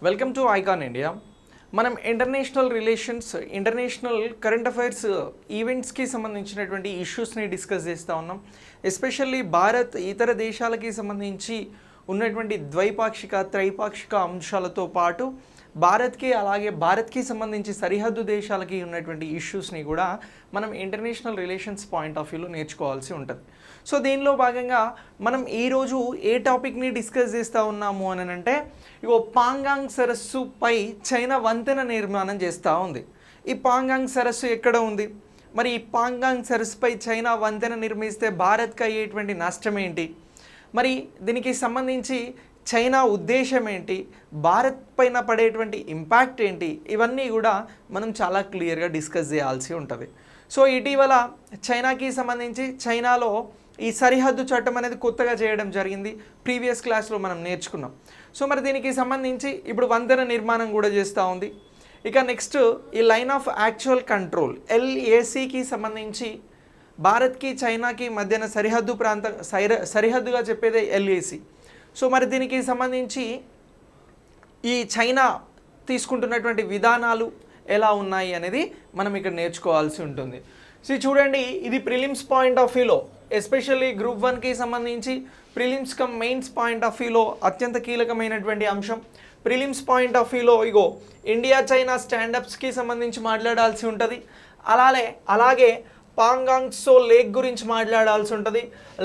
Welcome to Icon India. మనం international relations, international current affairs ఈవెంట్స్కి సంబంధించినటువంటి ఇష్యూస్ని డిస్కస్ చేస్తూ ఉన్నాం. ఎస్పెషల్లీ భారత్ ఇతర దేశాలకి సంబంధించి ఉన్నటువంటి ద్వైపాక్షిక త్రైపాక్షిక అంశాలతో పాటు భారత్కి సంబంధించి సరిహద్దు దేశాలకి ఉన్నటువంటి ఇష్యూస్ని కూడా మనం ఇంటర్నేషనల్ రిలేషన్స్ పాయింట్ ఆఫ్ వ్యూలో నేర్చుకోవాల్సి ఉంటుంది. సో దీనిలో భాగంగా మనం ఈరోజు ఏ టాపిక్ని డిస్కస్ చేస్తూ ఉన్నాము అని అంటే, పాంగాంగ్ సరస్సుపై చైనా వంతెన నిర్మాణం చేస్తూ ఉంది. ఈ పాంగాంగ్ సరస్సు ఎక్కడ ఉంది, మరి ఈ పాంగాంగ్ సరస్సుపై చైనా వంతెన నిర్మిస్తే భారత్కి అయ్యేటువంటి నష్టం ఏంటి, మరి దీనికి సంబంధించి చైనా ఉద్దేశం ఏంటి, భారత్ పైన పడేటువంటి ఇంపాక్ట్ ఏంటి, ఇవన్నీ కూడా మనం చాలా క్లియర్గా డిస్కస్ చేయాల్సి ఉంటుంది. సో ఇటీవల చైనాకి సంబంధించి చైనాలో ఈ సరిహద్దు చట్టం అనేది కొత్తగా చేయడం జరిగింది. ప్రీవియస్ క్లాస్లో మనం నేర్చుకున్నాం. సో మరి దీనికి సంబంధించి ఇప్పుడు వంతెన నిర్మాణం కూడా చేస్తూ ఉంది. ఇక నెక్స్ట్ ఈ లైన్ ఆఫ్ యాక్చువల్ కంట్రోల్ LACకి సంబంధించి భారత్కి చైనాకి మధ్యన సరిహద్దుగా చెప్పేదే LAC. సో మరి దీనికి సంబంధించి ఈ చైనా తీసుకుంటున్నటువంటి విధానాలు ఎలా ఉన్నాయి అనేది మనం ఇక్కడ నేర్చుకోవాల్సి ఉంటుంది. సో చూడండి, ఇది ప్రిలిమ్స్ పాయింట్ ఆఫ్ వ్యూలో, ఎస్పెషల్లీ గ్రూప్ 1కి సంబంధించి prelims come mains point of వ్యూలో అత్యంత కీలకమైనటువంటి అంశం. ప్రిలిమ్స్ పాయింట్ ఆఫ్ వ్యూలో ఇండియా చైనా స్టాండప్స్కి సంబంధించి మాట్లాడాల్సి ఉంటుంది. అలాగే పాంగాంగ్ సో లేక్ గురించి మాట్లాడాల్సి ఉంటుంది,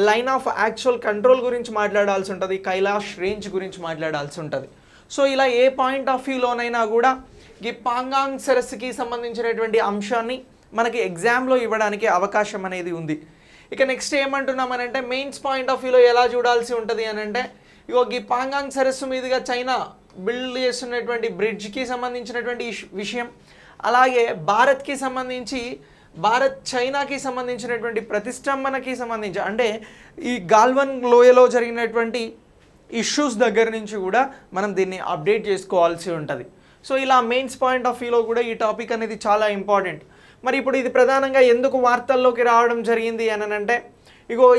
లైన్ ఆఫ్ యాక్చువల్ కంట్రోల్ గురించి మాట్లాడాల్సి ఉంటుంది, కైలాష్ రేంజ్ గురించి మాట్లాడాల్సి ఉంటుంది. సో ఇలా ఏ పాయింట్ ఆఫ్ వ్యూలోనైనా కూడా ఈ పాంగాంగ్ సరస్సుకి సంబంధించినటువంటి అంశాన్ని మనకి ఎగ్జామ్లో ఇవ్వడానికి అవకాశం అనేది ఉంది. ఇక నెక్స్ట్ ఏమంటున్నామనంటే, మెయిన్స్ పాయింట్ ఆఫ్ వ్యూలో ఎలా చూడాల్సి ఉంటుంది అని అంటే, ఈ పాంగాంగ్ సరస్సు మీదుగా చైనా బిల్డ్ చేస్తున్నటువంటి బ్రిడ్జ్కి సంబంధించినటువంటి విషయం, అలాగే భారత్ చైనాకి సంబంధించినటువంటి ప్రతిష్టంభనకి సంబంధించి, అంటే ఈ గాల్వన్ లోయలో జరిగినటువంటి ఇష్యూస్ దగ్గర నుంచి కూడా మనం దీన్ని అప్డేట్ చేసుకోవాల్సి ఉంటుంది. సో ఇలా మెయిన్స్ పాయింట్ ఆఫ్ వ్యూలో కూడా ఈ టాపిక్ అనేది చాలా ఇంపార్టెంట్. మరి ఇప్పుడు ఇది ప్రధానంగా ఎందుకు వార్తల్లోకి రావడం జరిగింది అని అంటే,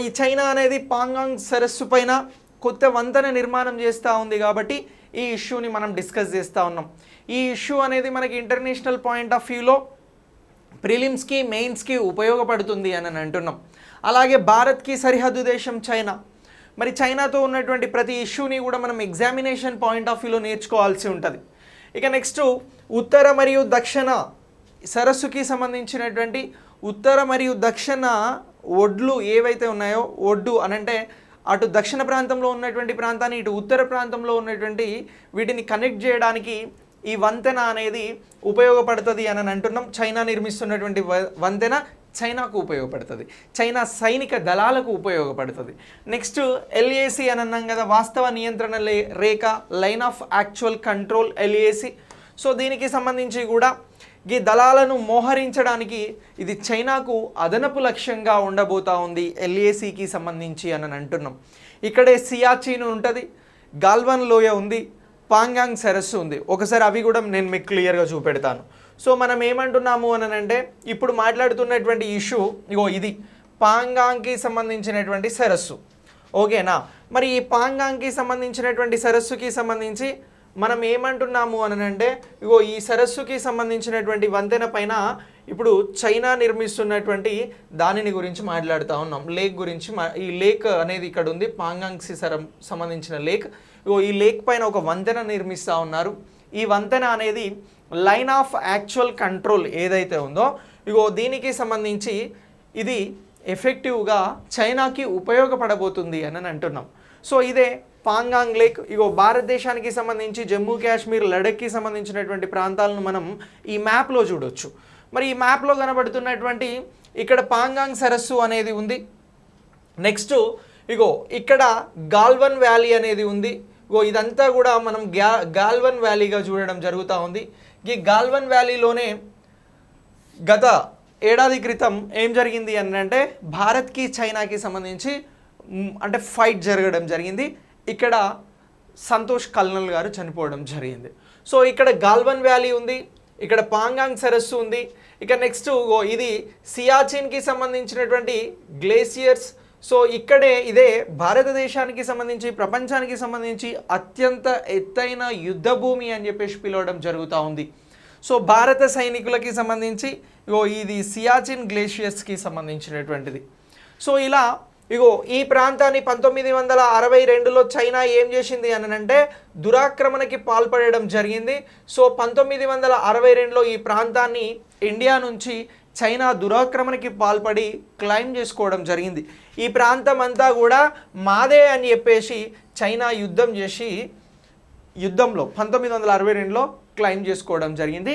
ఈ చైనా అనేది పాంగాంగ్ సరస్సు పైన కొత్త వంతెన నిర్మాణం చేస్తూ ఉంది కాబట్టి ఈ ఇష్యూని మనం డిస్కస్ చేస్తూ ఉన్నాం. ఈ ఇష్యూ అనేది మనకి ఇంటర్నేషనల్ పాయింట్ ఆఫ్ వ్యూలో ప్రిలిమ్స్కి మెయిన్స్కి ఉపయోగపడుతుంది అని అంటున్నాం. అలాగే భారత్కి సరిహద్దు దేశం చైనా, మరి చైనాతో ఉన్నటువంటి ప్రతి ఇష్యూని కూడా మనం ఎగ్జామినేషన్ పాయింట్ ఆఫ్ వ్యూలో నేర్చుకోవాల్సి ఉంటుంది. ఇక నెక్స్ట్ ఉత్తర మరియు దక్షిణ సరస్సుకి సంబంధించినటువంటి ఉత్తర మరియు దక్షిణ ఒడ్లు ఏవైతే ఉన్నాయో, ఒడ్డు అనంటే అటు దక్షిణ ప్రాంతంలో ఉన్నటువంటి ప్రాంతాన్ని ఇటు ఉత్తర ప్రాంతంలో ఉన్నటువంటి వీటిని కనెక్ట్ చేయడానికి ఈ వంతెన అనేది ఉపయోగపడుతుంది అని అంటున్నాం. చైనా నిర్మిస్తున్నటువంటి వంతెన చైనాకు ఉపయోగపడుతుంది, చైనా సైనిక దళాలకు ఉపయోగపడుతుంది. నెక్స్ట్ LAC అని అన్నాం కదా, వాస్తవ నియంత్రణ రేఖ, line of actual control LAC. So దీనికి సంబంధించి కూడా ఈ దళాలను మోహరించడానికి ఇది చైనాకు అదనపు లక్ష్యంగా ఉండబోతా ఉంది LACకి సంబంధించి అని అంటున్నాం. ఇక్కడే సియాచిన్ ఉంటుంది, గాల్వన్ లోయ ఉంది, పాంగాంగ్ సరస్సు ఉంది. ఒకసారి అవి కూడా నేను మీకు క్లియర్గా చూపెడతాను. సో మనం ఏమంటున్నాము అని అంటే, ఇప్పుడు మాట్లాడుతున్నటువంటి ఇష్యూ ఇది పాంగాంగ్కి సంబంధించినటువంటి సరస్సు, ఓకేనా. మరి ఈ పాంగాంగ్కి సంబంధించినటువంటి సరస్సుకి సంబంధించి మనం ఏమంటున్నాము అని అంటే, ఈ సరస్సుకి సంబంధించినటువంటి వంతెన పైన ఇప్పుడు చైనా నిర్మిస్తున్నటువంటి దానిని గురించి మాట్లాడుతూ ఉన్నాం, లేక్ గురించి. ఈ లేక్ అనేది ఇక్కడ ఉంది, పాంగాంగ్కి సంబంధించిన లేక్. ఈ లేక్ పైన ఒక వంతెన నిర్మిస్తూ ఉన్నారు. ఈ వంతెన అనేది లైన్ ఆఫ్ యాక్చువల్ కంట్రోల్ ఏదైతే ఉందో, దీనికి సంబంధించి ఇది ఎఫెక్టివ్గా చైనాకి ఉపయోగపడబోతుంది అని అంటున్నాం. సో ఇదే పాంగాంగ్ లేక్. భారతదేశానికి సంబంధించి జమ్మూ కాశ్మీర్, లడఖ్కి సంబంధించినటువంటి ప్రాంతాలను మనం ఈ మ్యాప్లో చూడొచ్చు. మరి ఈ మ్యాప్లో కనబడుతున్నటువంటి ఇక్కడ పాంగాంగ్ సరస్సు అనేది ఉంది. నెక్స్ట్ ఇక్కడ గాల్వన్ వ్యాలీ అనేది ఉంది. ఇదంతా కూడా మనం గాల్వన్ వ్యాలీగా చూడడం జరుగుతూ ఉంది. ఈ గాల్వన్ వ్యాలీలోనే గత ఏడాది క్రితం ఏం జరిగింది అని అంటే, భారత్కి చైనాకి సంబంధించి అంటే ఫైట్ జరగడం జరిగింది. ఇక్కడ సంతోష్ కల్నల్ గారు చనిపోవడం జరిగింది. సో ఇక్కడ గాల్వన్ వ్యాలీ ఉంది, ఇక్కడ పాంగాంగ్ సరస్సు ఉంది. ఇక నెక్స్ట్ ఇది సియాచిన్కి సంబంధించినటువంటి గ్లేసియర్స్ సో ఇక్కడే ఇదే భారతదేశానికి సంబంధించి ప్రపంచానికి సంబంధించి అత్యంత ఎత్తైన యుద్ధ భూమి అని చెప్పేసి పిలవడం జరుగుతూ ఉంది. సో భారత సైనికులకి సంబంధించి ఇది సియాచిన్ గ్లేషియర్స్కి సంబంధించినటువంటిది. సో ఇలా ఈ ప్రాంతాన్ని 1962లో చైనా ఏం చేసింది అని అంటే దురాక్రమణకి పాల్పడడం జరిగింది. సో 1962లో ఈ ప్రాంతాన్ని ఇండియా నుంచి చైనా దురాక్రమణకి పాల్పడి క్లైమ్ చేసుకోవడం జరిగింది. ఈ ప్రాంతం అంతా కూడా మాదే అని చెప్పేసి చైనా యుద్ధంలో 1962లో క్లైమ్ చేసుకోవడం జరిగింది.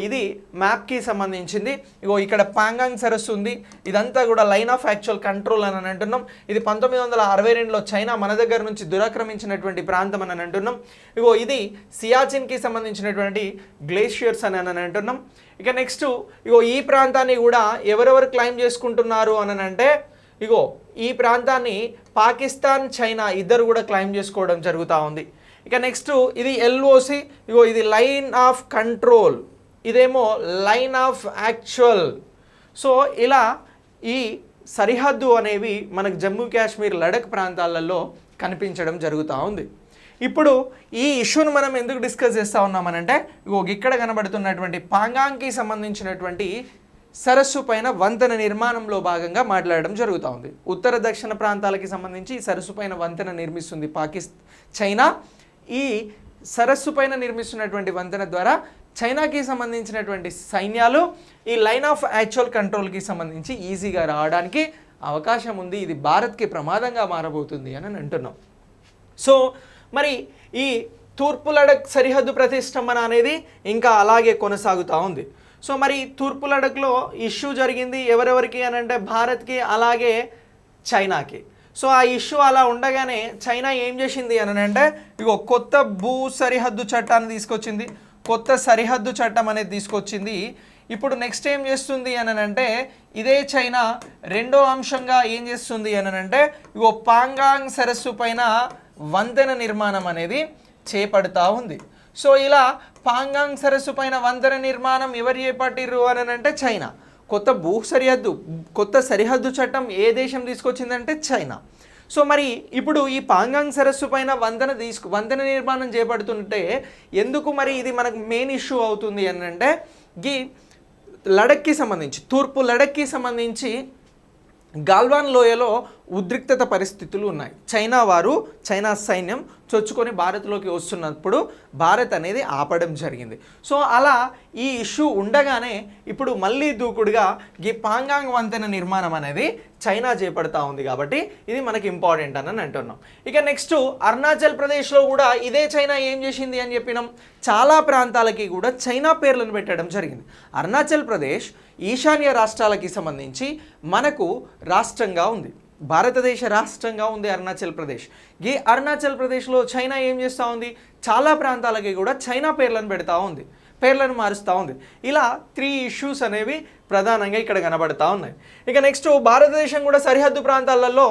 ఇది మ్యాప్కి సంబంధించింది. ఇక్కడ పాంగాంగ్ సరస్సు ఉంది. ఇదంతా కూడా లైన్ ఆఫ్ యాక్చువల్ కంట్రోల్ అని అంటున్నాం. ఇది 1962లో చైనా మన దగ్గర నుంచి దురాక్రమించినటువంటి ప్రాంతం అని అంటున్నాం. ఇది సియాచిన్కి సంబంధించినటువంటి గ్లేషియర్స్ అని అంటున్నాం. ఇక నెక్స్ట్ ఈ ప్రాంతాన్ని కూడా ఎవరెవరు క్లైమ్ చేసుకుంటున్నారు అని అంటే ఈ ప్రాంతాన్ని పాకిస్తాన్ చైనా ఇద్దరు కూడా క్లైమ్ చేసుకోవడం జరుగుతూ ఉంది. ఇక నెక్స్ట్ ఇది ఎల్ఓసి, ఇది లైన్ ఆఫ్ కంట్రోల్, ఇదేమో లైన్ ఆఫ్ యాక్చువల్. సో ఇలా ఈ సరిహద్దు అనేవి మనకు జమ్మూ కాశ్మీర్ లడఖ్ ప్రాంతాలలో కనిపించడం జరుగుతూ ఉంది. ఇప్పుడు ఈ ఇష్యూను మనం ఎందుకు డిస్కస్ చేస్తూ ఉన్నామనంటే ఇక్కడ కనబడుతున్నటువంటి పాంగాంగ్కి సంబంధించినటువంటి సరస్సు పైన వంతెన నిర్మాణంలో భాగంగా మాట్లాడడం జరుగుతూ ఉంది. ఉత్తర దక్షిణ ప్రాంతాలకి సంబంధించి ఈ సరస్సు పైన వంతెన నిర్మిస్తుంది చైనా. ఈ సరస్సు పైన నిర్మిస్తున్నటువంటి వంతెన ద్వారా చైనాకి సంబంధించినటువంటి సైన్యాలు ఈ లైన్ ఆఫ్ యాక్చువల్ కంట్రోల్కి సంబంధించి ఈజీగా రావడానికి అవకాశం ఉంది. ఇది భారత్కి ప్రమాదంగా మారబోతుంది అని అంటున్నాం. సో మరి ఈ తూర్పు లడఖ్ సరిహద్దు ప్రతిష్టంభన అనేది ఇంకా అలాగే కొనసాగుతూ ఉంది. సో మరి తూర్పు లడఖ్లో ఇష్యూ జరిగింది ఎవరెవరికి అని అంటే భారత్కి అలాగే చైనాకి. సో ఆ ఇష్యూ అలా ఉండగానే చైనా ఏం చేసింది అని అంటే కొత్త భూ సరిహద్దు చట్టాన్ని తీసుకొచ్చింది. కొత్త సరిహద్దు చట్టం అనేది తీసుకొచ్చింది. ఇప్పుడు నెక్స్ట్ ఏం చేస్తుంది అని అంటే ఇదే చైనా రెండో అంశంగా ఏం చేస్తుంది అని అంటే పాంగాంగ్ సరస్సు పైన వంతెన నిర్మాణం అనేది చేపడతా ఉంది. సో ఇలా పాంగాంగ్ సరస్సు పైన వంతెన నిర్మాణం ఎవరు చేపట్టిర్రు అని అంటే చైనా. కొత్త సరిహద్దు చట్టం ఏ దేశం తీసుకొచ్చిందంటే చైనా. సో మరి ఇప్పుడు ఈ పాంగాంగ్ సరస్సు పైన వంతెన నిర్మాణం చేపడుతుంటే ఎందుకు మరి ఇది మనకు మెయిన్ ఇష్యూ అవుతుంది అని అంటే ఈ లడఖ్కి సంబంధించి తూర్పు లడఖ్కి సంబంధించి గాల్వాన్ లోయలో ఉద్రిక్తత పరిస్థితులు ఉన్నాయి. చైనా సైన్యం చొచ్చుకొని భారత్లోకి వస్తున్నప్పుడు భారత్ అనేది ఆపడం జరిగింది. సో అలా ఈ ఇష్యూ ఉండగానే ఇప్పుడు మళ్ళీ దూకుడుగా ఈ పాంగాంగ్ వంతెన నిర్మాణం అనేది చైనా చేపడతా ఉంది. కాబట్టి ఇది మనకి ఇంపార్టెంట్ అని అంటున్నాం. ఇక నెక్స్ట్ అరుణాచల్ ప్రదేశ్లో కూడా ఇదే చైనా ఏం చేసింది అని చెప్పినాం. చాలా ప్రాంతాలకి కూడా చైనా పేర్లను పెట్టడం జరిగింది. అరుణాచల్ ప్రదేశ్ ఈశాన్య రాష్ట్రాలకి సంబంధించి మనకు రాష్ట్రంగా ఉంది. భారతదేశ రాష్ట్రంగా ఉంది అరుణాచల్ ప్రదేశ్. ఈ అరుణాచల్ ప్రదేశ్లో చైనా ఏం చేస్తూ ఉంది, చాలా ప్రాంతాలకి కూడా చైనా పేర్లను పెడతా ఉంది, పేర్లను మారుస్తూ ఉంది. ఇలా 3 ఇష్యూస్ అనేవి ప్రధానంగా ఇక్కడ కనబడతా ఉన్నాయి. ఇక నెక్స్ట్ భారతదేశం కూడా సరిహద్దు ప్రాంతాలలో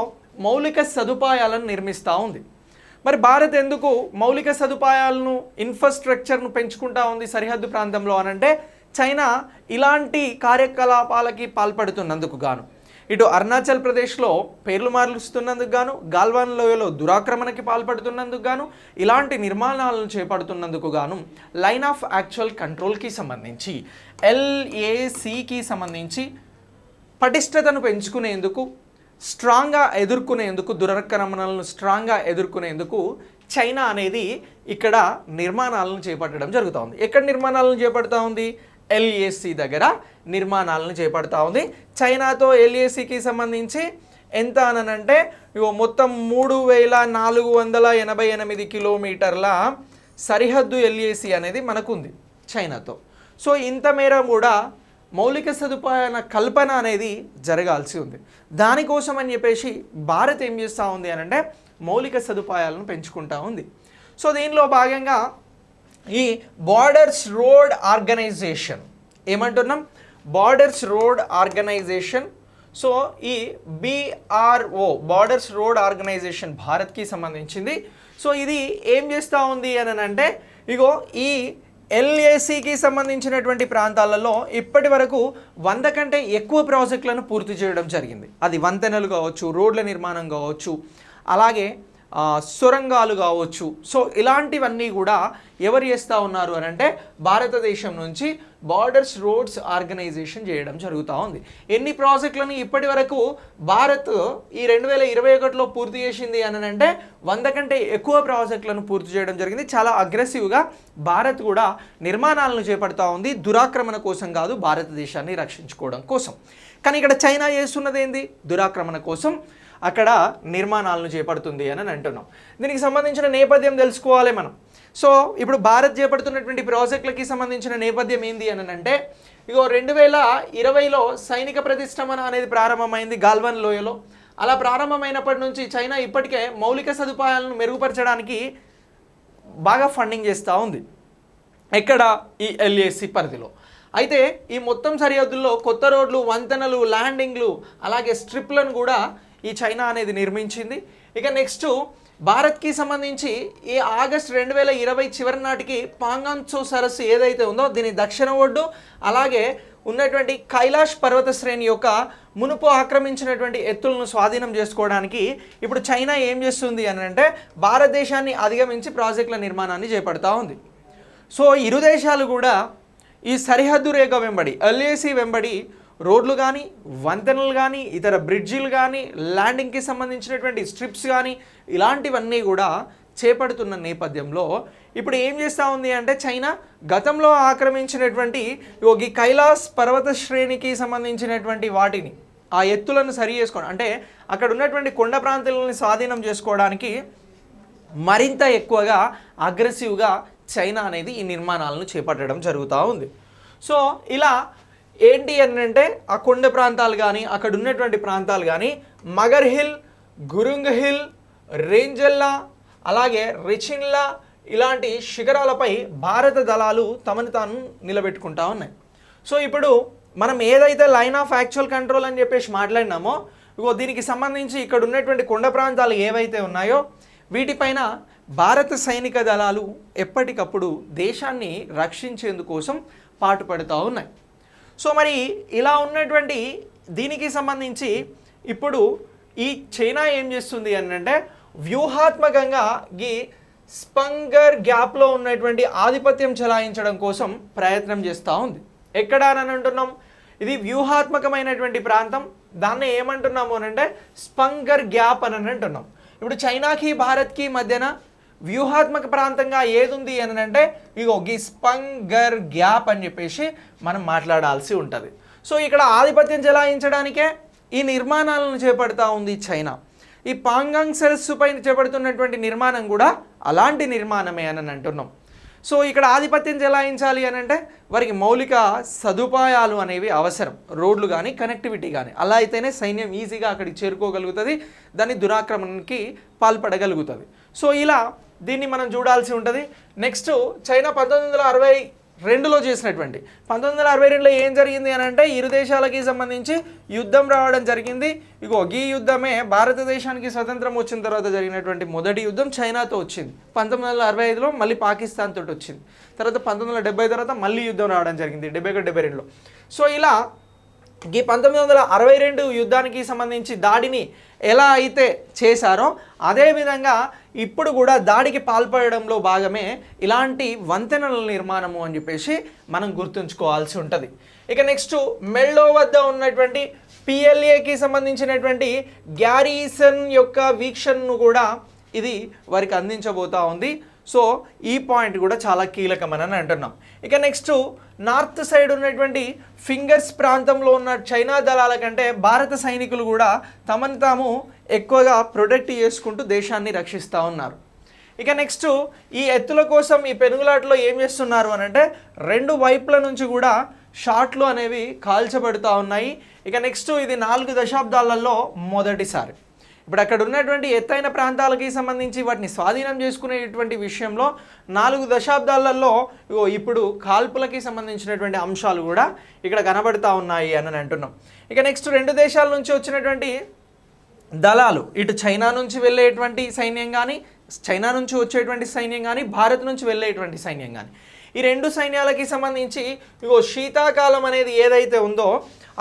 మౌలిక సదుపాయాలను నిర్మిస్తూ ఉంది. మరి భారత్ ఎందుకు మౌలిక సదుపాయాలను ఇన్ఫ్రాస్ట్రక్చర్ను పెంచుకుంటా ఉంది సరిహద్దు ప్రాంతంలో అనంటే చైనా ఇలాంటి కార్యకలాపాలకి పాల్పడుతున్నందుకు గాను, ఇటు అరుణాచల్ ప్రదేశ్లో పేర్లు మారుస్తున్నందుకు గాను, గాల్వాన్ లోయలో దురాక్రమణకి పాల్పడుతున్నందుకు గాను, ఇలాంటి నిర్మాణాలను చేపడుతున్నందుకు గాను లైన్ ఆఫ్ యాక్చువల్ కంట్రోల్కి సంబంధించి LACకి సంబంధించి పటిష్టతను పెంచుకునేందుకు, స్ట్రాంగ్గా ఎదుర్కొనేందుకు, దురాక్రమణలను స్ట్రాంగ్గా ఎదుర్కొనేందుకు చైనా అనేది ఇక్కడ నిర్మాణాలను చేపట్టడం జరుగుతూ ఉంది. ఎక్కడ నిర్మాణాలను చేపడుతూ ఉంది? LAC దగ్గర నిర్మాణాలను చేపడతా ఉంది. చైనాతో LACకి సంబంధించి ఎంత అనంటే మొత్తం 3488 కిలోమీటర్ల సరిహద్దు LAC అనేది మనకు ఉంది చైనాతో. సో ఇంత మేర కూడా మౌలిక సదుపాయాల కల్పన అనేది జరగాల్సి ఉంది. దానికోసం అని చెప్పేసి భారత్ ఏం చేస్తూ ఉంది అనంటే మౌలిక సదుపాయాలను పెంచుకుంటా ఉంది. సో దీనిలో భాగంగా ఈ బార్డర్స్ రోడ్ ఆర్గనైజేషన్ ఏమంటున్నాం, బార్డర్స్ రోడ్ ఆర్గనైజేషన్. సో ఈ BRO బార్డర్స్ రోడ్ ఆర్గనైజేషన్ భారత్కి సంబంధించింది. సో ఇది ఏం చేస్తూ ఉంది అని అంటే ఈ ఎల్ఏసికి సంబంధించినటువంటి ప్రాంతాలలో ఇప్పటి వరకు 100 కంటే ఎక్కువ ప్రాజెక్టులను పూర్తి చేయడం జరిగింది. అది వంతెనలు కావచ్చు, రోడ్ల నిర్మాణం కావచ్చు, అలాగే సొరంగాలు కావచ్చు. సో ఇలాంటివన్నీ కూడా ఎవరు చేస్తూ ఉన్నారు అని అంటే భారతదేశం నుంచి బార్డర్స్ రోడ్స్ ఆర్గనైజేషన్ చేయడం జరుగుతూ ఉంది. ఎన్ని ప్రాజెక్టులను ఇప్పటి వరకు భారత్ ఈ 2021లో పూర్తి చేసింది అని అంటే 100 కంటే ఎక్కువ ప్రాజెక్టులను పూర్తి చేయడం జరిగింది. చాలా అగ్రెసివ్గా భారత్ కూడా నిర్మాణాలను చేపడతా ఉంది, దురాక్రమణ కోసం కాదు, భారతదేశాన్ని రక్షించుకోవడం కోసం. కానీ ఇక్కడ చైనా చేస్తున్నది ఏంది? దురాక్రమణ కోసం అక్కడ నిర్మాణాలను చేపడుతుంది అని అంటున్నాం. దీనికి సంబంధించిన నేపథ్యం తెలుసుకోవాలి మనం. సో ఇప్పుడు భారత్ చేపడుతున్నటువంటి ప్రాజెక్టులకి సంబంధించిన నేపథ్యం ఏంది అని అంటే, ఇగో 2020లో సైనిక ప్రతిష్టంభన అనేది ప్రారంభమైంది గాల్వన్ లోయలో. అలా ప్రారంభమైనప్పటి నుంచి చైనా ఇప్పటికే మౌలిక సదుపాయాలను మెరుగుపరచడానికి బాగా ఫండింగ్ చేస్తూ ఉంది. ఎక్కడ? ఈ ఎల్ఏసి పరిధిలో. అయితే ఈ మొత్తం సరిహద్దుల్లో కొత్త రోడ్లు, వంతెనలు, ల్యాండింగ్లు, అలాగే స్ట్రిప్లను కూడా ఈ చైనా అనేది నిర్మించింది. ఇక నెక్స్ట్ భారత్కి సంబంధించి ఈ ఆగస్ట్ 2020 చివరి నాటికి పాంగాంగ్సో సరస్సు ఏదైతే ఉందో దీని దక్షిణ ఒడ్డు, అలాగే ఉన్నటువంటి కైలాష్ పర్వత శ్రేణి యొక్క మునుపు ఆక్రమించినటువంటి ఎత్తులను స్వాధీనం చేసుకోవడానికి ఇప్పుడు చైనా ఏం చేస్తుంది అని అంటే భారతదేశాన్ని అధిగమించి ప్రాజెక్టుల నిర్మాణాన్ని చేపడతా ఉంది. సో ఇరు దేశాలు కూడా ఈ సరిహద్దు రేఖ వెంబడి, ఎల్ఏసి వెంబడి రోడ్లు కానీ, వంతెనలు కానీ, ఇతర బ్రిడ్జిలు కానీ, ల్యాండింగ్కి సంబంధించినటువంటి స్ట్రిప్స్ కానీ ఇలాంటివన్నీ కూడా చేపడుతున్న నేపథ్యంలో ఇప్పుడు ఏం చేస్తూ ఉంది అంటే చైనా గతంలో ఆక్రమించినటువంటి ఈ కైలాస్ పర్వత శ్రేణికి సంబంధించినటువంటి వాటిని, ఆ ఎత్తులను సరి చేసుకోవడం, అంటే అక్కడ ఉన్నటువంటి కొండ ప్రాంతాలను స్వాధీనం చేసుకోవడానికి మరింత ఎక్కువగా అగ్రెసివ్గా చైనా అనేది ఈ నిర్మాణాలను చేపట్టడం జరుగుతూ ఉంది. సో ఇలా ఏంటి అని అంటే ఆ కొండ ప్రాంతాలు కానీ, అక్కడ ఉన్నటువంటి ప్రాంతాలు కానీ మగర్ హిల్, గురుంగ్ హిల్, రేంజల్లా, అలాగే రిచిన్లా ఇలాంటి శిఖరాలపై భారత దళాలు తమను తాను నిలబెట్టుకుంటా ఉన్నాయి. సో ఇప్పుడు మనం ఏదైతే లైన్ ఆఫ్ యాక్చువల్ కంట్రోల్ అని చెప్పేసి మాట్లాడినామో, దీనికి సంబంధించి ఇక్కడ ఉన్నటువంటి కొండ ప్రాంతాలు ఏవైతే ఉన్నాయో వీటిపైన భారత సైనిక దళాలు ఎప్పటికప్పుడు దేశాన్ని రక్షించేందుకోసం పాటుపడుతూ ఉన్నాయి. సో మరి ఇలా ఉన్నటువంటి దీనికి సంబంధించి ఇప్పుడు ఈ చైనా ఏం చేస్తుంది అని అంటే వ్యూహాత్మకంగా ఈ స్పంగర్ గ్యాప్లో ఉన్నటువంటి ఆధిపత్యం చెలాయించడం కోసం ప్రయత్నం చేస్తూ ఉంది. ఎక్కడ అని అంటున్నాం? ఇది వ్యూహాత్మకమైనటువంటి ప్రాంతం, దాన్ని ఏమంటున్నాము అని అంటే స్పంగర్ గ్యాప్ అని అంటున్నాం. ఇప్పుడు చైనాకి భారత్కి మధ్యన వ్యూహాత్మక ప్రాంతంగా ఏది ఉంది అని అంటే ఈ స్పంగర్ గ్యాప్ అని చెప్పేసి మనం మాట్లాడాల్సి ఉంటుంది. సో ఇక్కడ ఆధిపత్యం చెలాయించడానికే ఈ నిర్మాణాలను చేపడతా ఉంది చైనా. ఈ పాంగాంగ్ సరస్సు పైన చేపడుతున్నటువంటి నిర్మాణం కూడా అలాంటి నిర్మాణమే అని అంటున్నాం. సో ఇక్కడ ఆధిపత్యం చెలాయించాలి అని అంటే వారికి మౌలిక సదుపాయాలు అనేవి అవసరం, రోడ్లు కానీ, కనెక్టివిటీ కానీ. అలా అయితేనే సైన్యం ఈజీగా అక్కడికి చేరుకోగలుగుతుంది, దాని దురాక్రమణకి పాల్పడగలుగుతుంది. సో ఇలా దీన్ని మనం చూడాల్సి ఉంటుంది. నెక్స్ట్ చైనా 1962లో చేసినటువంటి 1962లో ఏం జరిగింది అని అంటే ఇరు దేశాలకి సంబంధించి యుద్ధం రావడం జరిగింది. ఈ యుద్ధమే భారతదేశానికి స్వతంత్రం వచ్చిన తర్వాత జరిగినటువంటి మొదటి యుద్ధం చైనాతో వచ్చింది. 1965లో మళ్ళీ పాకిస్తాన్ తోటి వచ్చింది. తర్వాత 1970 తర్వాత మళ్ళీ యుద్ధం రావడం జరిగింది 71-72లో. సో ఇలా ఈ 1962 యుద్ధానికి సంబంధించి దాడిని ఎలా అయితే చేశారో అదేవిధంగా ఇప్పుడు కూడా దాడికి పాల్పడడంలో భాగమే ఇలాంటి వంతెనల నిర్మాణము అని చెప్పేసి మనం గుర్తుంచుకోవాల్సి ఉంటుంది. ఇక నెక్స్ట్ మెల్లో వద్ద ఉన్నటువంటి పిఎల్ఏకి సంబంధించినటువంటి గ్యారీసన్ యొక్క వీక్షణను కూడా ఇది వారికి అందించబోతా ఉంది. సో ఈ పాయింట్ కూడా చాలా కీలకమని అంటున్నాం. ఇక నెక్స్ట్ నార్త్ సైడ్ ఉన్నటువంటి ఫింగర్స్ ప్రాంతంలో ఉన్న చైనా దళాల కంటే భారత సైనికులు కూడా తమను తాము ఎక్కువగా ప్రొటెక్ట్ చేసుకుంటూ దేశాన్ని రక్షిస్తూ ఉన్నారు. ఇక నెక్స్ట్ ఈ ఎత్తుల కోసం ఈ పెనుగులాటలో ఏం చేస్తున్నారు అని అంటే రెండు వైపుల నుంచి కూడా షాట్లు అనేవి కాల్చబడుతూ ఉన్నాయి. ఇక నెక్స్ట్ ఇది 4 దశాబ్దాలలో మొదటిసారి. ఇప్పుడు అక్కడ ఉన్నటువంటి ఎత్తైన ప్రాంతాలకి సంబంధించి వాటిని స్వాధీనం చేసుకునేటువంటి విషయంలో 4 దశాబ్దాలలో ఇప్పుడు కాల్పులకి సంబంధించినటువంటి అంశాలు కూడా ఇక్కడ కనబడుతూ ఉన్నాయి అని అంటున్నాం. ఇక నెక్స్ట్ 2 దేశాల నుంచి వచ్చినటువంటి దళాలు, ఇటు చైనా నుంచి వెళ్ళేటువంటి సైన్యం కానీ, చైనా నుంచి వచ్చేటువంటి సైన్యం కానీ, భారత్ నుంచి వెళ్ళేటువంటి సైన్యం కానీ, ఈ రెండు సైన్యాలకి సంబంధించి ఇగో శీతాకాలం అనేది ఏదైతే ఉందో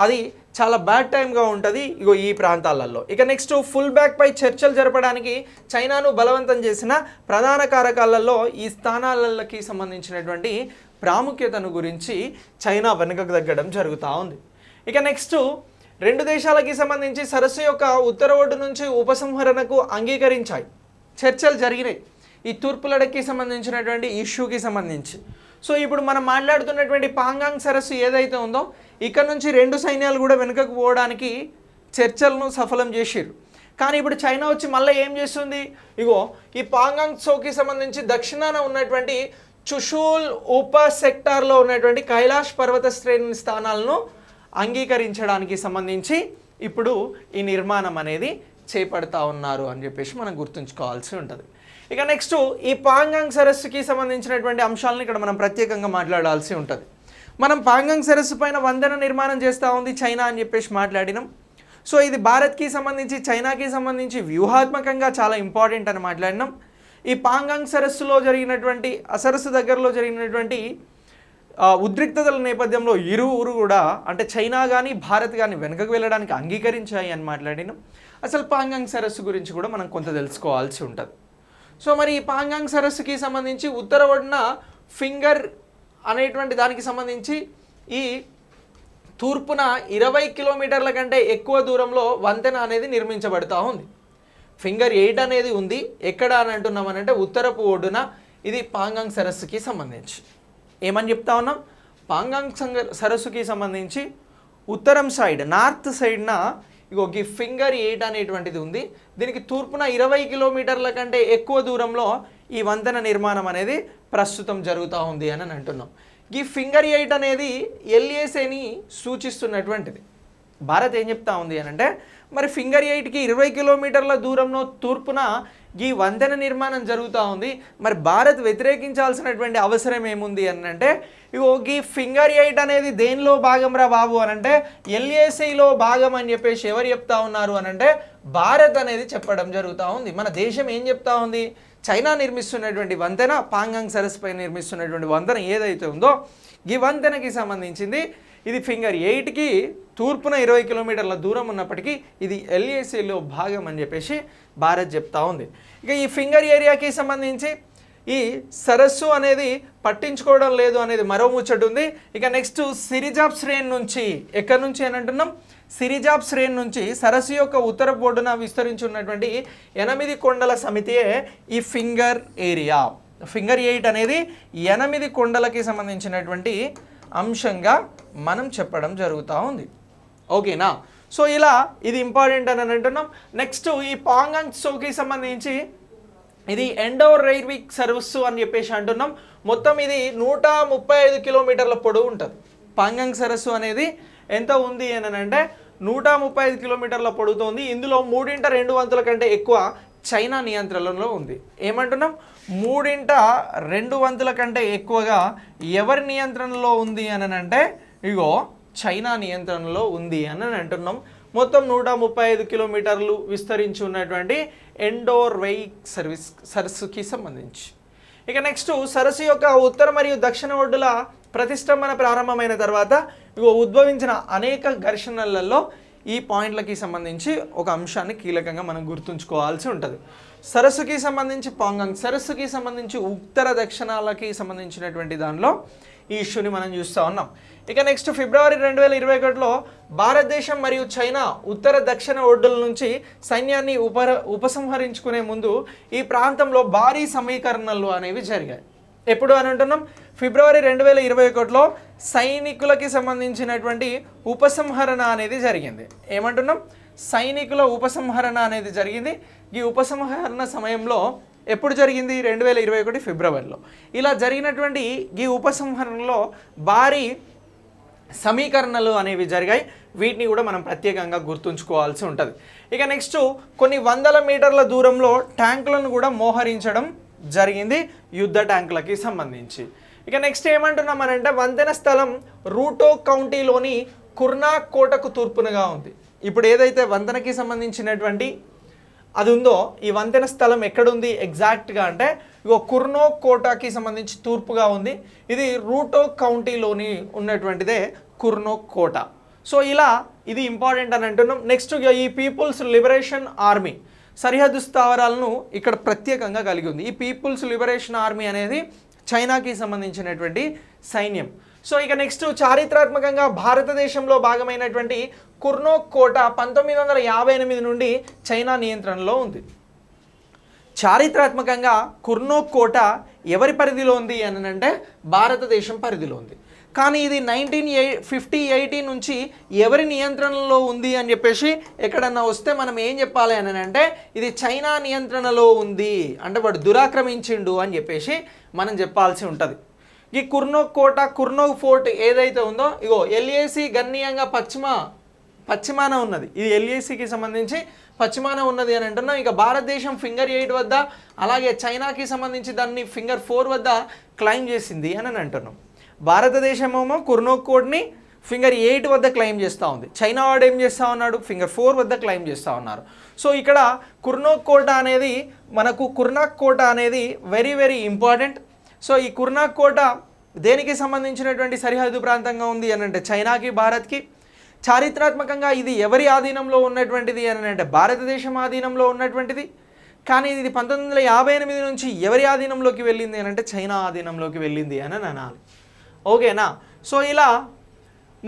అది చాలా బ్యాడ్ టైమ్గా ఉంటుంది ఇగో ఈ ప్రాంతాలలో. ఇక నెక్స్ట్ ఫుల్ బ్యాక్ పై చర్చలు జరపడానికి చైనాను బలవంతం చేసిన ప్రధాన కారకాలలో ఈ స్థానాలకి సంబంధించినటువంటి ప్రాముఖ్యతను గురించి చైనా వెనుకకు తగ్గడం జరుగుతూ ఉంది. ఇక నెక్స్ట్ రెండు దేశాలకి సంబంధించి సరస్సు యొక్క ఉత్తర ఒడ్డు నుంచి ఉపసంహరణకు అంగీకరించాయి, చర్చలు జరిగినాయి ఈ తూర్పు లడఖ్కి సంబంధించినటువంటి ఇష్యూకి సంబంధించి. సో ఇప్పుడు మనం మాట్లాడుతున్నటువంటి పాంగాంగ్ సరస్సు ఏదైతే ఉందో ఇక్కడ నుంచి రెండు సైన్యాలు కూడా వెనుకకు పోవడానికి చర్చలను సఫలం చేసిర్రు. కానీ ఇప్పుడు చైనా వచ్చి మళ్ళీ ఏం చేస్తుంది, ఇగో ఈ పాంగాంగ్ త్సోకి సంబంధించి దక్షిణాన ఉన్నటువంటి చుషూల్ ఉప సెక్టార్లో ఉన్నటువంటి కైలాష్ పర్వత శ్రేణి స్థానాలను అంగీకరించడానికి సంబంధించి ఇప్పుడు ఈ నిర్మాణం అనేది చేపడతా ఉన్నారు అని చెప్పేసి మనం గుర్తుంచుకోవాల్సి ఉంటుంది. ఇక నెక్స్ట్ ఈ పాంగాంగ్ సరస్సుకి సంబంధించినటువంటి అంశాలను ఇక్కడ మనం ప్రత్యేకంగా మాట్లాడాల్సి ఉంటుంది. మనం పాంగాంగ్ సరస్సు పైన వంతెన నిర్మాణం చేస్తూ ఉంది చైనా అని చెప్పేసి మాట్లాడినాం. సో ఇది భారత్కి సంబంధించి చైనాకి సంబంధించి వ్యూహాత్మకంగా చాలా ఇంపార్టెంట్ అని మాట్లాడినాం. ఈ పాంగాంగ్ సరస్సులో జరిగినటువంటి ఆ సరస్సు దగ్గరలో జరిగినటువంటి ఉద్రిక్తతల నేపథ్యంలో ఇరువురు కూడా అంటే చైనా కానీ భారత్ కానీ వెనుకకు వెళ్ళడానికి అంగీకరించాయి అని మాట్లాడినాం. అసలు పాంగాంగ్ సరస్సు గురించి కూడా మనం కొంత తెలుసుకోవాల్సి ఉంటుంది. సో మరి ఈ పాంగాంగ్ సరస్సుకి సంబంధించి ఉత్తర ఒడ్డున ఫింగర్ అనేటువంటి దానికి సంబంధించి ఈ తూర్పున 20 కిలోమీటర్ల కంటే ఎక్కువ దూరంలో వంతెన అనేది నిర్మించబడుతూ ఉంది. ఫింగర్ 8 అనేది ఉంది. ఎక్కడ అని అంటున్నామనంటే ఉత్తరపు ఒడ్డున. ఇది పాంగాంగ్ సరస్సుకి సంబంధించి ఏమని చెప్తా ఉన్నాం, పాంగాంగ్ సరస్సుకి సంబంధించి ఉత్తరం సైడ్ నార్త్ సైడ్న ఇగో ఈ ఫింగర్ 8 అనేటువంటిది ఉంది. దీనికి తూర్పున 20 కిలోమీటర్ల కంటే ఎక్కువ దూరంలో ఈ వంతెన నిర్మాణం అనేది ప్రస్తుతం జరుగుతూ ఉంది అని అంటున్నాం. ఈ ఫింగర్ 8 అనేది ఎల్ఏసీని సూచిస్తున్నటువంటిది. భారత్ ఏం చెప్తా ఉంది అని అంటే మరి ఫింగర్ 8కి 20 కిలోమీటర్ల దూరంలో తూర్పున ఈ వంతెన నిర్మాణం జరుగుతూ ఉంది. మరి భారత్ వ్యతిరేకించాల్సినటువంటి అవసరం ఏముంది అని అంటే ఇగో ఈ ఫింగర్ 8 అనేది దేనిలో భాగం రా బాబు అని అంటే ఎల్ఏసీలో భాగం అని చెప్పేసి ఎవరు చెప్తా ఉన్నారు అని అంటే భారత్ అనేది చెప్పడం జరుగుతూ ఉంది. మన దేశం ఏం చెప్తా ఉంది, చైనా నిర్మిస్తున్నటువంటి వంతెన పాంగాంగ్ సరస్సుపై నిర్మిస్తున్నటువంటి వంతెన ఏదైతే ఉందో ఈ వంతెనకి సంబంధించింది ఇది ఫింగర్ 8కి తూర్పున 20 కిలోమీటర్ల దూరం ఉన్నప్పటికీ ఇది ఎల్ఏసీలో భాగం అని చెప్పేసి భారత్ చెప్తా ఉంది. ఇక ఈ ఫింగర్ ఏరియాకి సంబంధించి ఈ సరస్సు అనేది పట్టించుకోవడం లేదు అనేది మరో ముచ్చట ఉంది. ఇక నెక్స్ట్ సిరిజాబ్ శ్రేణి నుంచి ఎక్కడి నుంచి అని అంటున్నాం, సిరిజాబ్ శ్రేణి నుంచి సరస్సు యొక్క ఉత్తర బొడ్డున విస్తరించి ఉన్నటువంటి 8 కొండల సమితియే ఈ ఫింగర్ ఏరియా. ఫింగర్ 8 అనేది 8 కొండలకి సంబంధించినటువంటి అంశంగా మనం చెప్పడం జరుగుతూ ఉంది. ఓకేనా. సో ఇలా ఇది ఇంపార్టెంట్ అని అంటున్నాం. నెక్స్ట్ ఈ పాంగాంగ్ త్సోకి సంబంధించి ఇది ఎండో రైర్విక్ సరస్సు అని చెప్పేసి అంటున్నాం. మొత్తం ఇది 135 కిలోమీటర్ల పొడవు ఉంటుంది. పాంగాంగ్ సరస్సు అనేది ఎంత ఉంది అని అంటే 135 కిలోమీటర్ల పొడవుతో ఉంది. ఇందులో 3/2 కంటే ఎక్కువ చైనా నియంత్రణలో ఉంది. ఏమంటున్నాం, 3/2 కంటే ఎక్కువగా ఎవరి నియంత్రణలో ఉంది అని అంటే ఇగో చైనా నియంత్రణలో ఉంది అని అంటున్నాం. మొత్తం 135 కిలోమీటర్లు విస్తరించి ఉన్నటువంటి ఎండోర్వెయిక్ సరస్సుకి సంబంధించి. ఇక నెక్స్ట్ సరస్సు యొక్క ఉత్తర మరియు దక్షిణ ఒడ్డుల ప్రతిష్టంభన ప్రారంభమైన తర్వాత ఇగో ఉద్భవించిన అనేక ఘర్షణలలో ఈ పాయింట్లకి సంబంధించి ఒక అంశాన్ని కీలకంగా మనం గుర్తుంచుకోవాల్సి ఉంటుంది. సరస్సుకి సంబంధించి పాంగాంగ్ సరస్సుకి సంబంధించి ఉత్తర దక్షిణాలకి సంబంధించినటువంటి దానిలో ఈ ఇష్యూని మనం చూస్తూ ఉన్నాం. ఇక నెక్స్ట్ ఫిబ్రవరి 2021లో భారతదేశం మరియు చైనా ఉత్తర దక్షిణ ఒడ్డుల నుంచి సైన్యాన్ని ఉపసంహరించుకునే ముందు ఈ ప్రాంతంలో భారీ సమీకరణలు అనేవి జరిగాయి. ఎప్పుడు అని అంటున్నాం, ఫిబ్రవరి 2021లో సైనికులకి సంబంధించినటువంటి ఉపసంహరణ అనేది జరిగింది. ఏమంటున్నాం, సైనికుల ఉపసంహరణ అనేది జరిగింది. ఈ ఉపసంహరణ సమయంలో ఎప్పుడు జరిగింది, 2021 ఫిబ్రవరిలో. ఇలా జరిగినటువంటి ఈ ఉపసంహరణలో భారీ సమీకరణలు అనేవి జరిగాయి. వీటిని కూడా మనం ప్రత్యేకంగా గుర్తుంచుకోవాల్సి ఉంటుంది. ఇక నెక్స్ట్ కొన్ని వందల మీటర్ల దూరంలో ట్యాంకులను కూడా మోహరించడం జరిగింది యుద్ధ ట్యాంకులకి సంబంధించి. ఇక నెక్స్ట్ ఏమంటున్నామనంటే వంతెన స్థలం రూటో కౌంటీలోని కుర్నా కోటకు తూర్పునగా ఉంది. ఇప్పుడు ఏదైతే వంతెనకి సంబంధించినటువంటి అది ఉందో, ఈ వంతెన స్థలం ఎక్కడుంది ఎగ్జాక్ట్గా అంటే ఇగో కుర్నో కోటాకి సంబంధించి తూర్పుగా ఉంది. ఇది రూటో కౌంటీలోని ఉన్నటువంటిదే కుర్నో కోట. సో ఇలా ఇది ఇంపార్టెంట్ అని అంటున్నాం. నెక్స్ట్ ఈ పీపుల్స్ లిబరేషన్ ఆర్మీ సరిహద్దు స్థావరాలను ఇక్కడ ప్రత్యేకంగా కలిగి ఉంది. ఈ పీపుల్స్ లిబరేషన్ ఆర్మీ అనేది చైనాకి సంబంధించినటువంటి సైన్యం. సో ఇక నెక్స్ట్ చారిత్రాత్మకంగా భారతదేశంలో భాగమైనటువంటి కుర్నో కోట 1958 నుండి చైనా నియంత్రణలో ఉంది. చారిత్రాత్మకంగా కుర్నో కోట ఎవరి పరిధిలో ఉంది అని అంటే భారతదేశం పరిధిలో ఉంది. కానీ ఇది 1958 నుంచి ఎవరి నియంత్రణలో ఉంది అని చెప్పేసి ఎక్కడన్నా వస్తే మనం ఏం చెప్పాలి అని అంటే ఇది చైనా నియంత్రణలో ఉంది అంటే వాడు దురాక్రమించిండు అని చెప్పేసి మనం చెప్పాల్సి ఉంటుంది. ఈ కుర్నో కోట కుర్నో ఫోర్ట్ ఏదైతే ఉందో ఇగో ఎల్ఏసి గణనీయంగా పశ్చిమాన ఉన్నది. ఇది ఎల్ఏసికి సంబంధించి పశ్చిమాన ఉన్నది అని అంటున్నాం. ఇక భారతదేశం ఫింగర్ 8 వద్ద అలాగే చైనాకి సంబంధించి దాన్ని ఫింగర్ 4 వద్ద క్లైమ్ చేసింది అని అంటున్నాం. భారతదేశమేమో కుర్నో కోట్ని ఫింగర్ 8 వద్ద క్లైమ్ చేస్తూ ఉంది. చైనా వాడు ఏం చేస్తూ ఉన్నాడు, ఫింగర్ 4 వద్ద క్లైమ్ చేస్తూ ఉన్నారు. సో ఇక్కడ కుర్నో కోట అనేది మనకు కుర్నాక్ కోట అనేది వెరీ వెరీ ఇంపార్టెంట్. సో ఈ కుర్నాక్ కోట దేనికి సంబంధించినటువంటి సరిహద్దు ప్రాంతంగా ఉంది అని అంటే చైనాకి భారత్కి. చారిత్రాత్మకంగా ఇది ఎవరి ఆధీనంలో ఉన్నటువంటిది అని అంటే భారతదేశం ఆధీనంలో ఉన్నటువంటిది. కానీ ఇది 1958 నుంచి ఎవరి ఆధీనంలోకి వెళ్ళింది అని అంటే చైనా ఆధీనంలోకి వెళ్ళింది అని అనాలి. ఓకేనా? సో ఇలా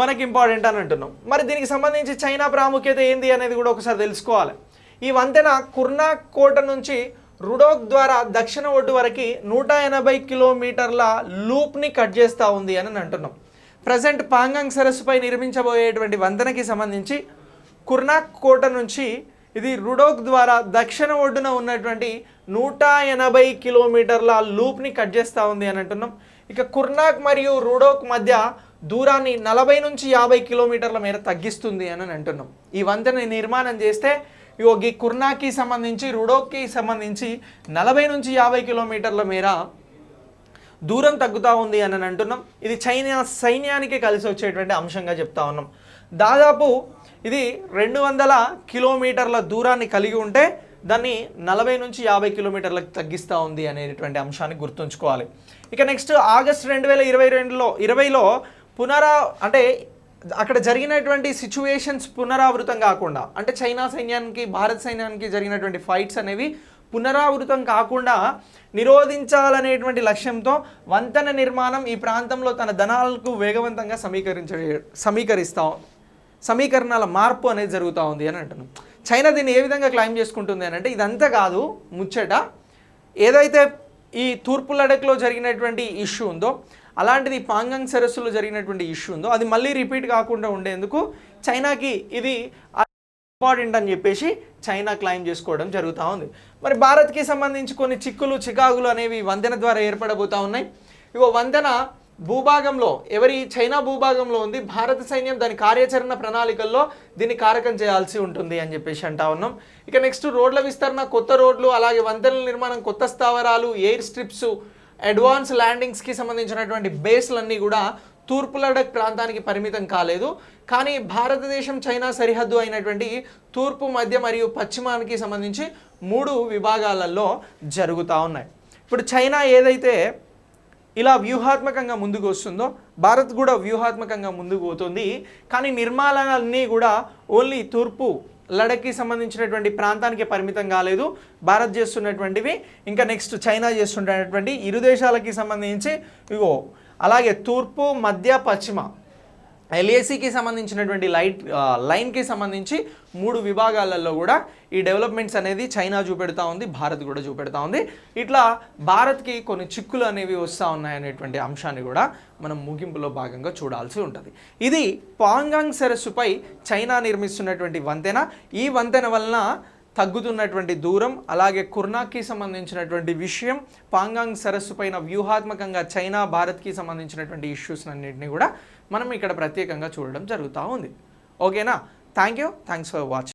మనకి ఇంపార్టెంట్ అని అంటున్నాం. మరి దీనికి సంబంధించి చైనా ప్రాముఖ్యత ఏంది అనేది కూడా ఒకసారి తెలుసుకోవాలి. ఈ వంతెన కుర్నాక్ కోట నుంచి రుడోక్ ద్వారా దక్షిణ ఒడ్డు వరకు 180 కిలోమీటర్ల లూప్ని కట్ చేస్తూ ఉంది అని అంటున్నాం. ప్రజెంట్ పాంగాంగ్ సరస్సుపై నిర్మించబోయేటువంటి వంతెనకి సంబంధించి కుర్నాక్ కోట నుంచి ఇది రుడోక్ ద్వారా దక్షిణ ఒడ్డున ఉన్నటువంటి 180 కిలోమీటర్ల లూప్ని కట్ చేస్తూ ఉంది అని అంటున్నాం. ఇక కుర్నాక్ మరియు రుడోక్ మధ్య దూరాన్ని 40 నుంచి 50 కిలోమీటర్ల మేర తగ్గిస్తుంది అని అంటున్నాం. ఈ వంతెన నిర్మాణం చేస్తే ఈ కుర్నాక్కి సంబంధించి రుడోక్కి సంబంధించి 40 నుంచి 50 కిలోమీటర్ల మేర దూరం తగ్గుతూ ఉంది అని అంటున్నాం. ఇది చైనా సైన్యానికి కలిసి వచ్చేటువంటి అంశంగా చెప్తా ఉన్నాం. దాదాపు ఇది 200 కిలోమీటర్ల దూరాన్ని కలిగి ఉంటే దాన్ని 40 నుంచి 50 కిలోమీటర్లకు తగ్గిస్తూ ఉంది అనేటువంటి అంశాన్ని గుర్తుంచుకోవాలి. ఇక నెక్స్ట్ ఆగస్టు 2020లో అంటే అక్కడ జరిగినటువంటి సిచ్యువేషన్స్ పునరావృతం కాకుండా అంటే చైనా సైన్యానికి భారత సైన్యానికి జరిగినటువంటి ఫైట్స్ అనేవి పునరావృతం కాకుండా నిరోధించాలనేటువంటి లక్ష్యంతో వంతెన నిర్మాణం ఈ ప్రాంతంలో తన దళాలకు వేగవంతంగా సమీకరణాల మార్పు అనేది జరుగుతూ ఉంది అని అంటున్నాం. చైనా దీన్ని ఏ విధంగా క్లైమ్ చేసుకుంటుంది అని అంటే ఇదంతా కాదు ముచ్చట, ఏదైతే ఈ తూర్పు లడఖ్లో జరిగినటువంటి ఇష్యూ ఉందో అలాంటిది పాంగాంగ్ సరస్సులో జరిగినటువంటి ఇష్యూ ఉందో అది మళ్ళీ రిపీట్ కాకుండా ఉండేందుకు చైనాకి ఇది ఇంపార్టెంట్ అని చెప్పేసి చైనా క్లైమ్ చేసుకోవడం జరుగుతూ ఉంది. మరి భారత్కి సంబంధించి కొన్ని చికాకులు అనేవి వంతెన ద్వారా ఏర్పడబోతూ ఉన్నాయి. ఇగో వంతెన భూభాగంలో చైనా భూభాగంలో ఉంది. భారత సైన్యం దాని కార్యాచరణ ప్రణాళికల్లో దీన్ని కారకం చేయాల్సి ఉంటుంది అని చెప్పేసి అంటా ఉన్నాం. ఇక నెక్స్ట్ రోడ్ల విస్తరణ, కొత్త రోడ్లు, అలాగే వంతెనల నిర్మాణం, కొత్త స్థావరాలు, ఎయిర్ స్ట్రిప్స్, అడ్వాన్స్ ల్యాండింగ్స్కి సంబంధించినటువంటి బేస్లన్నీ కూడా తూర్పు లడఖ్ ప్రాంతానికి పరిమితం కాలేదు. కానీ భారతదేశం చైనా సరిహద్దు అయినటువంటి తూర్పు, మధ్య మరియు పశ్చిమానికి సంబంధించి 3 విభాగాలలో జరుగుతూ ఉన్నాయి. ఇప్పుడు చైనా ఏదైతే ఇలా వ్యూహాత్మకంగా ముందుకు వస్తుందో భారత్ కూడా వ్యూహాత్మకంగా ముందుకు పోతుంది. కానీ నిర్మాణాలన్నీ కూడా ఓన్లీ తూర్పు లడఖ్కి సంబంధించినటువంటి ప్రాంతానికి పరిమితం కాలేదు. భారత్ చేస్తున్నటువంటివి ఇంకా నెక్స్ట్ చైనా చేస్తున్నటువంటి ఇరు దేశాలకి సంబంధించి అలాగే తూర్పు, మధ్య, పశ్చిమ ఎల్ఏసికి సంబంధించినటువంటి లైన్కి సంబంధించి 3 విభాగాలలో కూడా ఈ డెవలప్మెంట్స్ అనేది చైనా చూపెడతా ఉంది, భారత్ కూడా చూపెడతా ఉంది. ఇట్లా భారత్కి కొన్ని చిక్కులు అనేవి వస్తూ ఉన్నాయనేటువంటి అంశాన్ని కూడా మనం ముగింపులో భాగంగా చూడాల్సి ఉంటుంది. ఇది పాంగాంగ్ సరస్సుపై చైనా నిర్మిస్తున్నటువంటి వంతెన. ఈ వంతెన వలన తగ్గుతున్నటువంటి దూరం, అలాగే కుర్నాక్కి సంబంధించినటువంటి విషయం, పాంగాంగ్ సరస్సు పైన వ్యూహాత్మకంగా చైనా భారత్కి సంబంధించినటువంటి ఇష్యూస్ అన్నింటినీ కూడా మనం ఇక్కడ ప్రత్యేకంగా చూడడం జరుగుతూ ఉంది. ఓకేనా? Thanks for watching.